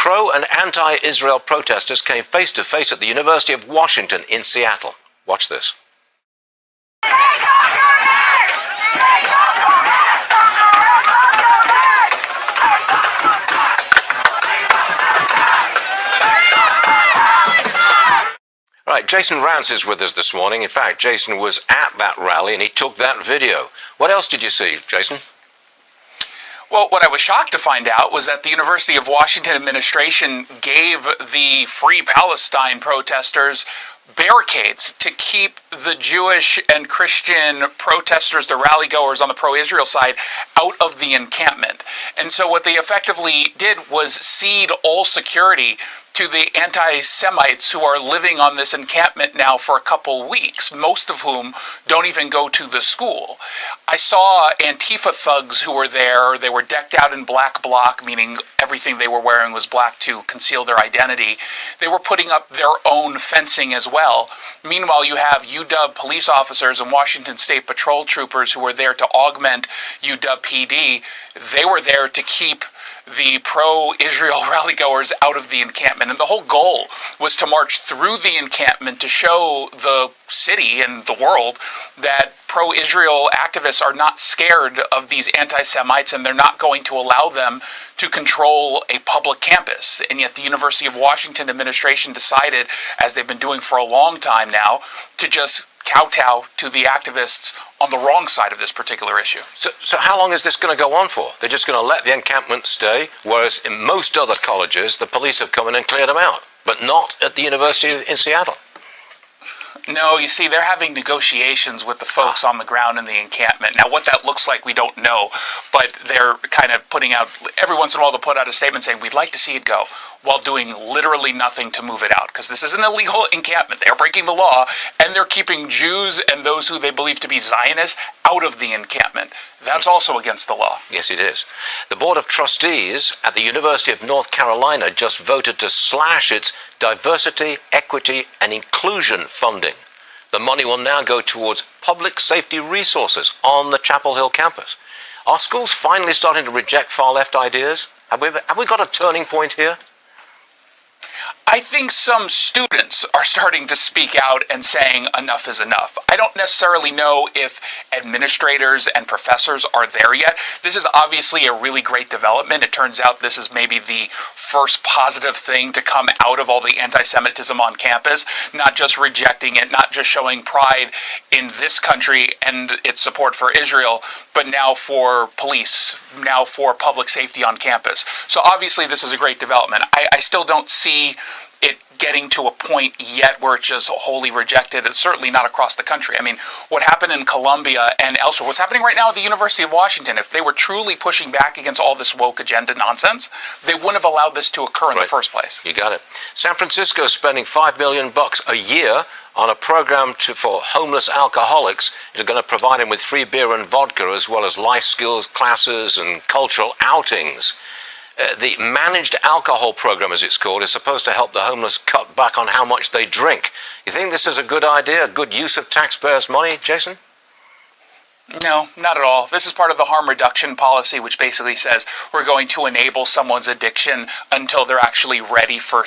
pro- and anti-Israel protesters came face-to-face at the University of Washington in Seattle. Watch this. All right, Jason Rantz is with us this morning. In fact, Jason was at that rally and he took that video. What else did you see, Jason? Well, what I was shocked to find out was that the University of Washington administration gave the Free Palestine protesters barricades to keep the Jewish and Christian protesters, the rally goers on the pro-Israel side, out of the encampment. And so what they effectively did was cede all security to the anti-Semites who are living on this encampment now for a couple weeks, most of whom don't even go to the school. I saw Antifa thugs who were there. They were decked out in black bloc, meaning everything they were wearing was black to conceal their identity. They were putting up their own fencing as well. Meanwhile, you have UW police officers and Washington State Patrol troopers who were there to augment UW PD. They were there to keep the pro-Israel rally-goers out of the encampment. And the whole goal was to march through the encampment to show the city and the world that pro-Israel activists are not scared of these anti-Semites and they're not going to allow them to control a public campus. And yet the University of Washington administration decided, as they've been doing for a long time now, to just kowtow to the activists on the wrong side of this particular issue. So how long is this going to go on for? They're just going to let the encampment stay, whereas in most other colleges, the police have come in and cleared them out, but not at the University in Seattle. No, you see, they're having negotiations with the folks on the ground in the encampment. Now, what that looks like, we don't know, but they're kind of putting out, every once in a while they'll put out a statement saying, we'd like to see it go, while doing literally nothing to move it out, because this is an illegal encampment. They're breaking the law, and they're keeping Jews and those who they believe to be Zionists out of the encampment. That's also against the law. Yes, it is. The Board of Trustees at the University of North Carolina just voted to slash its diversity, equity, and inclusion funding. The money will now go towards public safety resources on the Chapel Hill campus. Are schools finally starting to reject far-left ideas? Have we got a turning point here? I think some students are starting to speak out and saying enough is enough. I don't necessarily know if administrators and professors are there yet. This is obviously a really great development. It turns out this is maybe the first positive thing to come out of all the anti-Semitism on campus, not just rejecting it, not just showing pride in this country and its support for Israel, but now for police, now for public safety on campus. So obviously this is a great development. I still don't see it getting to a point yet where it's just wholly rejected. It's certainly not across the country. I mean, what happened in Columbia and elsewhere, what's happening right now at the University of Washington, if they were truly pushing back against all this woke agenda nonsense, they wouldn't have allowed this to occur in the first place. You got it. San Francisco is spending $5 million a year on a program for homeless alcoholics. They're going to provide them with free beer and vodka, as well as life skills classes and cultural outings. The managed alcohol program, as it's called, is supposed to help the homeless cut back on how much they drink. You think this is a good idea, a good use of taxpayers' money, Jason? No, not at all. This is part of the harm reduction policy, which basically says we're going to enable someone's addiction until they're actually ready for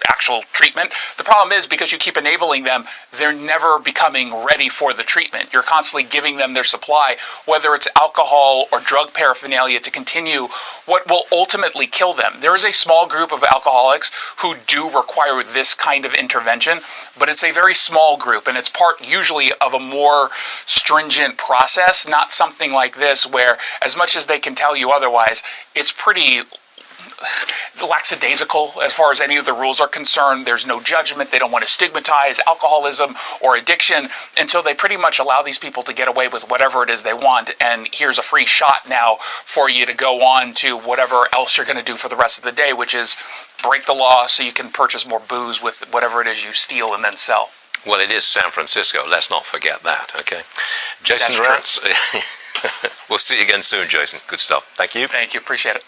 actual treatment. The problem is, because you keep enabling them, they're never becoming ready for the treatment. You're constantly giving them their supply, whether it's alcohol or drug paraphernalia, to continue what will ultimately kill them. There is a small group of alcoholics who do require this kind of intervention, but it's a very small group, and it's part usually of a more stringent process, not something like this where, as much as they can tell you otherwise, it's pretty lackadaisical as far as any of the rules are concerned. There's no judgment. They don't want to stigmatize alcoholism or addiction, and so they pretty much allow these people to get away with whatever it is they want, and here's a free shot now for you to go on to whatever else you're going to do for the rest of the day, which is break the law so you can purchase more booze with whatever it is you steal and then sell. Well, it is San Francisco. Let's not forget that, okay? Jason Rantz, we'll see you again soon, Jason. Good stuff. Thank you. Thank you. Appreciate it.